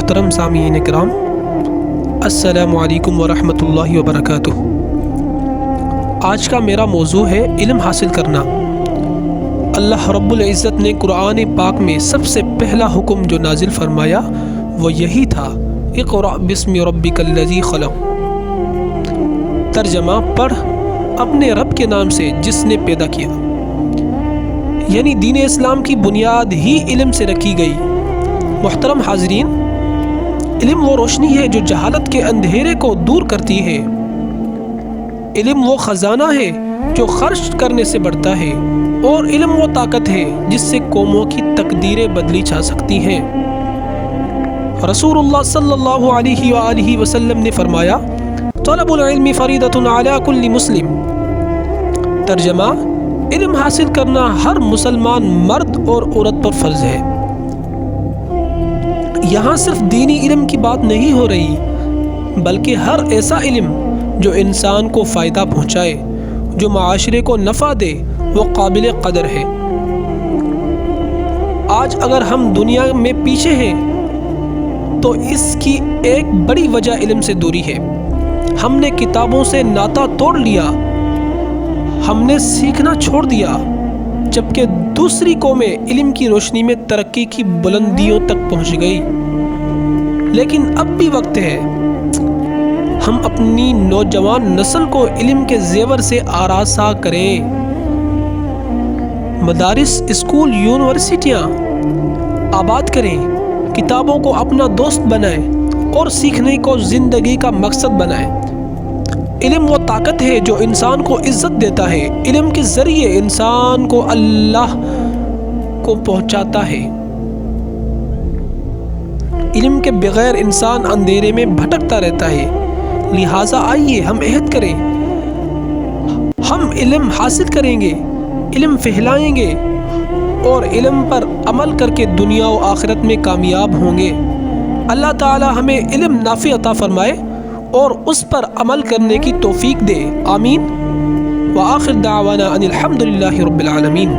محترم سامعین کرام، السلام علیکم ورحمۃ اللہ وبرکاتہ۔ آج کا میرا موضوع ہے علم حاصل کرنا۔ اللہ رب العزت نے قرآن پاک میں سب سے پہلا حکم جو نازل فرمایا وہ یہی تھا، اقرأ بسم ربک الذی خلق۔ ترجمہ: پڑھ اپنے رب کے نام سے جس نے پیدا کیا۔ یعنی دین اسلام کی بنیاد ہی علم سے رکھی گئی۔ محترم حاضرین، علم وہ روشنی ہے جو جہالت کے اندھیرے کو دور کرتی ہے۔ علم وہ خزانہ ہے جو خرچ کرنے سے بڑھتا ہے، اور علم وہ طاقت ہے جس سے قوموں کی تقدیریں بدلی جا سکتی ہیں۔ رسول اللہ صلی اللہ علیہ وآلہ وسلم نے فرمایا، طلب العلم فریضۃ علی کل مسلم۔ ترجمہ: علم حاصل کرنا ہر مسلمان مرد اور عورت پر فرض ہے۔ یہاں صرف دینی علم کی بات نہیں ہو رہی، بلکہ ہر ایسا علم جو انسان کو فائدہ پہنچائے، جو معاشرے کو نفع دے، وہ قابل قدر ہے۔ آج اگر ہم دنیا میں پیچھے ہیں تو اس کی ایک بڑی وجہ علم سے دوری ہے۔ ہم نے کتابوں سے ناطہ توڑ لیا، ہم نے سیکھنا چھوڑ دیا، جبکہ دوسری قومیں علم کی روشنی میں ترقی کی بلندیوں تک پہنچ گئی۔ لیکن اب بھی وقت ہے ہم اپنی نوجوان نسل کو علم کے زیور سے آراسا کریں۔ مدارس، اسکول، یونیورسٹیاں آباد کریں، کتابوں کو اپنا دوست بنائیں اور سیکھنے کو زندگی کا مقصد بنائیں۔ علم وہ طاقت ہے جو انسان کو عزت دیتا ہے۔ علم کے ذریعے انسان کو اللہ کو پہنچاتا ہے۔ علم کے بغیر انسان اندھیرے میں بھٹکتا رہتا ہے۔ لہٰذا آئیے ہم عہد کریں، ہم علم حاصل کریں گے، علم پھیلائیں گے اور علم پر عمل کر کے دنیا و آخرت میں کامیاب ہوں گے۔ اللہ تعالی ہمیں علم نافع عطا فرمائے اور اس پر عمل کرنے کی توفیق دے۔ آمین۔ وآخر دعوانا ان الحمد للہ رب العالمین۔